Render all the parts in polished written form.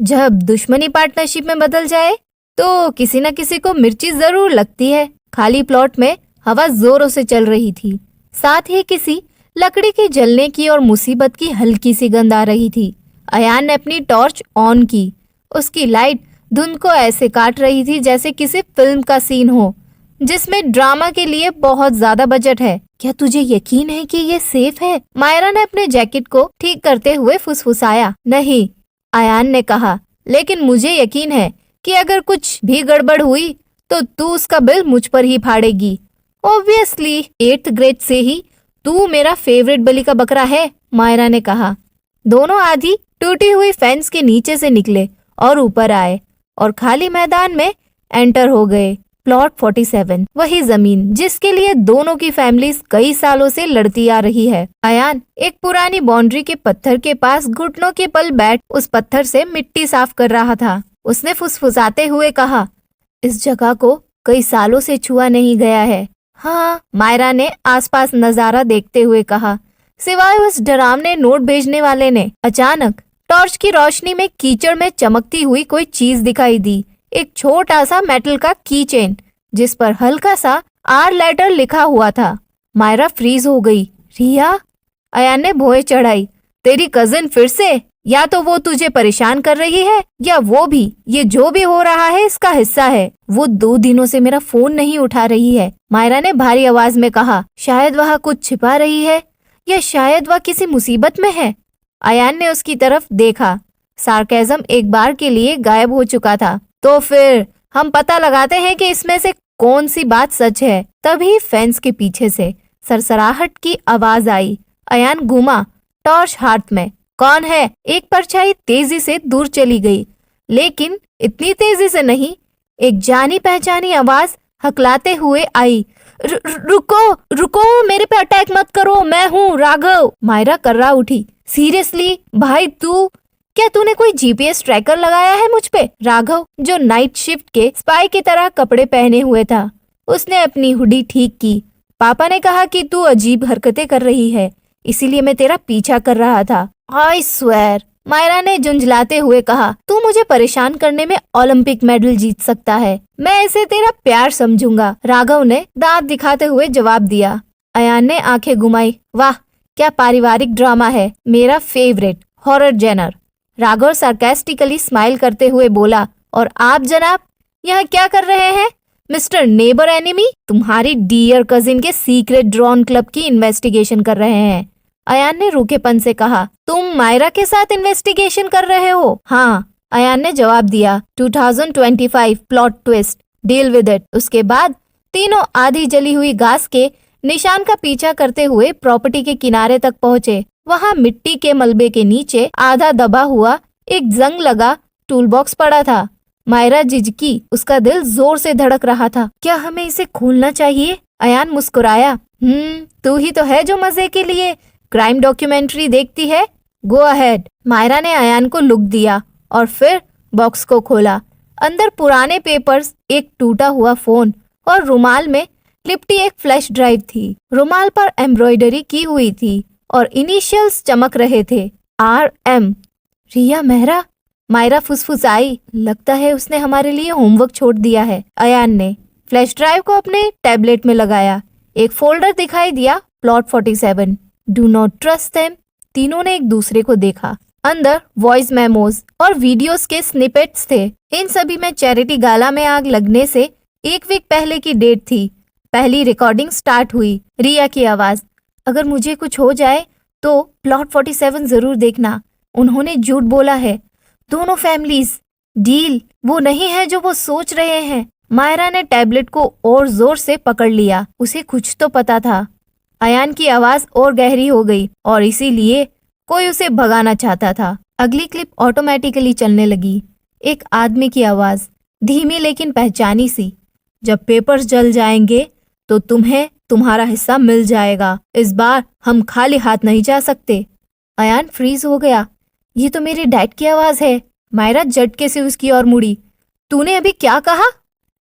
जब दुश्मनी पार्टनरशिप में बदल जाए तो किसी न किसी को मिर्ची जरूर लगती है। खाली प्लॉट में हवा जोरों से चल रही थी, साथ ही किसी लकड़ी के जलने की और मुसीबत की हल्की सी गंध आ रही थी। अयान ने अपनी टॉर्च ऑन की। उसकी लाइट धुंध को ऐसे काट रही थी जैसे किसी फिल्म का सीन हो जिसमें ड्रामा के लिए बहुत ज्यादा बजट है। क्या तुझे यकीन है कि ये सेफ है? मायरा ने अपने जैकेट को ठीक करते हुए फुसफुसाया। नहीं, अयान ने कहा, लेकिन मुझे यकीन है कि अगर कुछ भी गड़बड़ हुई तो तू उसका बिल मुझ पर ही फाड़ेगी। ऑब्वियसली 8th ग्रेड से ही तू मेरा फेवरेट बलि का बकरा है, मायरा ने कहा। दोनों आधी टूटी हुई फेंस के नीचे से निकले और ऊपर आए और खाली मैदान में एंटर हो गए। प्लॉट 47, वही जमीन जिसके लिए दोनों की फैमिलीज कई सालों से लड़ती आ रही है। अयान एक पुरानी बाउंड्री के पत्थर के पास घुटनों के बल बैठ उस पत्थर से मिट्टी साफ कर रहा था। उसने फुसफुसाते हुए कहा, इस जगह को कई सालों से छुआ नहीं गया है। हाँ, मायरा ने आसपास नजारा देखते हुए कहा, सिवाय उस डरावने नोट भेजने वाले ने। अचानक टॉर्च की रोशनी में कीचड़ में चमकती हुई कोई चीज दिखाई दी। एक छोटा सा मेटल का की चेन जिस पर हल्का सा आर लेटर लिखा हुआ था। मायरा फ्रीज हो गई। रिया? अयान ने भौहें चढ़ाई। तेरी कजिन फिर से? या तो वो तुझे परेशान कर रही है या वो भी ये जो भी हो रहा है इसका हिस्सा है। वो 2 दिनों से मेरा फोन नहीं उठा रही है, मायरा ने भारी आवाज में कहा। शायद वह कुछ छिपा रही है या शायद वह किसी मुसीबत में है। अयान ने उसकी तरफ देखा। सार्केज्म एक बार के लिए गायब हो चुका था। तो फिर हम पता लगाते हैं कि इसमें से कौन सी बात सच है। तभी फेंस के पीछे से सरसराहट की आवाज आई। अयान घूमा, टॉर्च हाथ में। कौन है? एक परछाई तेजी से दूर चली गई, लेकिन इतनी तेजी से नहीं। एक जानी पहचानी आवाज हकलाते हुए आई। रुको रुको, मेरे पे अटैक मत करो, मैं हूँ राघव। मायरा कर्रा उठी। सीरियसली भाई तू? क्या तूने कोई जीपीएस ट्रैकर लगाया है मुझ पे? राघव, जो नाइट शिफ्ट के स्पाई की तरह कपड़े पहने हुए था, उसने अपनी हुडी ठीक की। पापा ने कहा कि तू अजीब हरकतें कर रही है, इसीलिए मैं तेरा पीछा कर रहा था। आई स्वेयर, मायरा ने झुंझलाते हुए कहा, तू मुझे परेशान करने में ओलंपिक मेडल जीत सकता है। मैं इसे तेरा प्यार समझूंगा, राघव ने दांत दिखाते हुए जवाब दिया। अयान ने आंखें घुमाई। वाह, क्या पारिवारिक ड्रामा है, मेरा favourite horror genre. Raghav sarcastically smile करते हुए बोला, और आप जनाब यहाँ क्या कर रहे हैं? मिस्टर नेबर एनिमी, तुम्हारी डियर कजिन के सीक्रेट ड्रोन क्लब की इन्वेस्टिगेशन कर रहे हैं। अयान ने रूखेपन से कहा, तुम मायरा के साथ इन्वेस्टिगेशन कर रहे हो? हाँ, अयान ने जवाब दिया। 2025 plot twist, deal with it. उसके बाद तीनों आधी जली हुई घास के निशान का पीछा करते हुए प्रॉपर्टी के किनारे तक पहुँचे। वहाँ मिट्टी के मलबे के नीचे आधा दबा हुआ एक जंग लगा टूल बॉक्स पड़ा था। मायरा झिझकी, उसका दिल जोर से धड़क रहा था। क्या हमें इसे खोलना चाहिए? अयान मुस्कुराया। तू ही तो है जो मजे के लिए क्राइम डॉक्यूमेंट्री देखती है। Go ahead. मायरा ने अयान को लुक दिया और फिर बॉक्स को खोला। अंदर पुराने पेपर्स, एक टूटा हुआ फोन और रुमाल में लिपटी एक फ्लैश ड्राइव थी। रुमाल पर एम्ब्रॉयडरी की हुई थी और इनिशियल्स चमक रहे थे, RM। रिया मेहरा, मायरा फुसफुसाई। लगता है उसने हमारे लिए होमवर्क छोड़ दिया है। अयान ने फ्लैश ड्राइव को अपने टैबलेट में लगाया। एक फोल्डर दिखाई दिया, plot 47। Do not trust them. तीनों ने एक दूसरे को देखा। अंदर वॉइस मेमोज और वीडियोस के स्निपेट्स थे। इन सभी में चैरिटी गाला में आग लगने से 1 वीक पहले की डेट थी। पहली रिकॉर्डिंग स्टार्ट हुई। रिया की आवाज, अगर मुझे कुछ हो जाए तो प्लॉट 47 जरूर देखना। उन्होंने झूठ बोला है। दोनों फैमिलीज, डील वो नहीं है जो वो सोच रहे हैं। मायरा ने टैबलेट को और जोर से पकड़ लिया। उसे कुछ तो पता था। अयान की आवाज और गहरी हो गई और इसीलिए कोई उसे भगाना चाहता था। अगली क्लिप ऑटोमेटिकली चलने लगी। एक आदमी की आवाज, धीमी लेकिन पहचानी सी। जब पेपर्स जल जाएंगे तो तुम्हें तुम्हारा हिस्सा मिल जाएगा। इस बार हम खाली हाथ नहीं जा सकते। अयान फ्रीज हो गया। ये तो मेरे डैड की आवाज है। मायरा झटके से उसकी ओर मुड़ी। तूने अभी क्या कहा?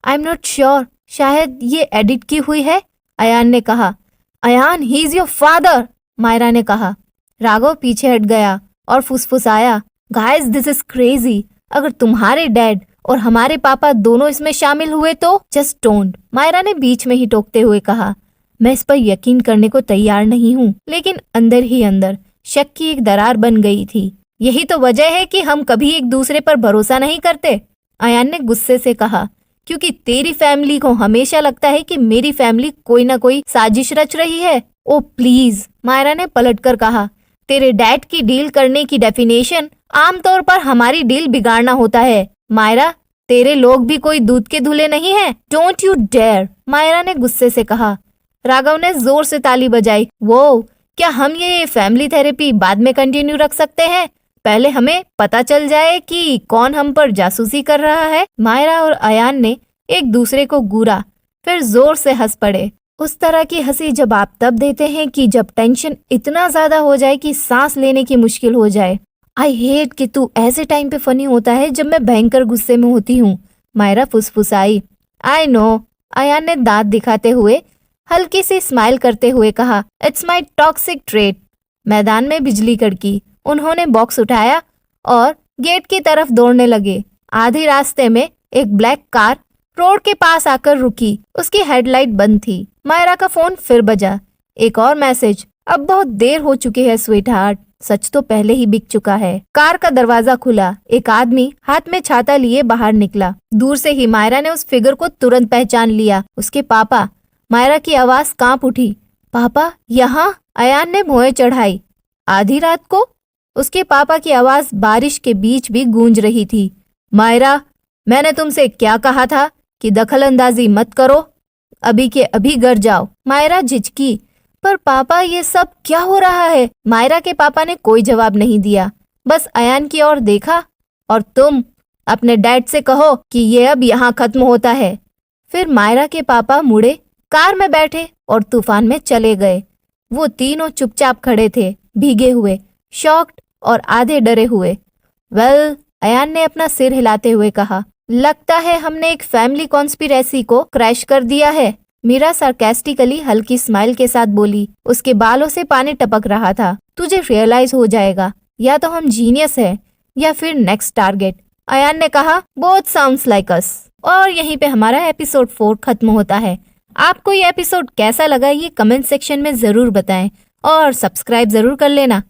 आई एम नॉट श्योर, शायद ये एडिट की हुई है, अयान ने कहा। Ayaan, he is your father, Myra ने कहा। राघव पीछे हट गया और फुसफुसाया, गाइस दिस इज क्रेजी। अगर तुम्हारे डैड और हमारे पापा दोनों इसमें शामिल हुए तो जस्ट डोंट, मायरा ने बीच में ही टोकते हुए कहा। मैं इस पर यकीन करने को तैयार नहीं हूँ, लेकिन अंदर ही अंदर शक की एक दरार बन गई थी। यही तो वजह है कि हम कभी एक दूसरे पर भरोसा नहीं करते, अयान ने गुस्से से कहा, क्योंकि तेरी फैमिली को हमेशा लगता है कि मेरी फैमिली कोई ना कोई साजिश रच रही है। ओ प्लीज, मायरा ने पलटकर कहा, तेरे डैड की डील करने की डेफिनेशन आमतौर पर हमारी डील बिगाड़ना होता है। मायरा, तेरे लोग भी कोई दूध के धुले नहीं हैं। डोंट यू डेयर, मायरा ने गुस्से से कहा। राघव ने जोर से ताली बजाई। वो, क्या हम ये फैमिली थेरेपी बाद में कंटिन्यू रख सकते हैं? पहले हमें पता चल जाए कि कौन हम पर जासूसी कर रहा है। मायरा और अयान ने एक दूसरे को घूरा, फिर जोर से हंस पड़े। उस तरह की हंसी जब आप तब देते हैं कि जब टेंशन इतना ज्यादा हो जाए कि सांस लेने की मुश्किल हो जाए। आई हेट कि तू ऐसे टाइम पे फनी होता है जब मैं भयंकर गुस्से में होती हूँ, मायरा फुसफुसाई। आई नो, अयान ने दांत दिखाते हुए हल्की सी स्माइल करते हुए कहा। It's my toxic trait. मैदान में बिजली कड़की। उन्होंने बॉक्स उठाया और गेट की तरफ दौड़ने लगे। आधे रास्ते में एक ब्लैक कार रोड के पास आकर रुकी। उसकी हेडलाइट बंद थी। मायरा का फोन फिर बजा। एक और मैसेज। अब बहुत देर हो चुकी है स्वीट हार्ट, सच तो पहले ही बिक चुका है। कार का दरवाजा खुला। एक आदमी हाथ में छाता लिए बाहर निकला। दूर से ही मायरा ने उस फिगर को तुरंत पहचान लिया। उसके पापा। मायरा की आवाज कांप उठी। पापा यहाँ? अयान ने भौहें चढ़ाई। आधी रात को? उसके पापा की आवाज बारिश के बीच भी गूंज रही थी। मायरा, मैंने तुमसे क्या कहा था कि दखलंदाजी मत करो, अभी के अभी घर जाओ। मायरा झिझकी। पर पापा, ये सब क्या हो रहा है? मायरा के पापा ने कोई जवाब नहीं दिया, बस अयान की ओर देखा। और तुम अपने डैड से कहो कि ये अब यहाँ खत्म होता है। फिर मायरा के पापा मुड़े, कार में बैठे और तूफान में चले गए। वो तीनों चुपचाप खड़े थे, भीगे हुए, शॉक्ड और आधे डरे हुए। वेल, अयान ने अपना सिर हिलाते हुए कहा, लगता है हमने एक फैमिली कॉन्स्पिरेसी को क्रैश कर दिया है। मीरा सार्केस्टिकली हल्की स्माइल के साथ बोली। उसके बालों से पानी टपक रहा था। तुझे रियलाइज हो जाएगा, या तो हम जीनियस हैं या फिर नेक्स्ट टारगेट। अयान ने कहा, बोथ साउंड्स लाइक अस। और यहीं पे हमारा एपिसोड 4 खत्म होता है। आपको ये एपिसोड कैसा लगा ये कमेंट सेक्शन में जरूर बताएं और सब्सक्राइब जरूर कर लेना।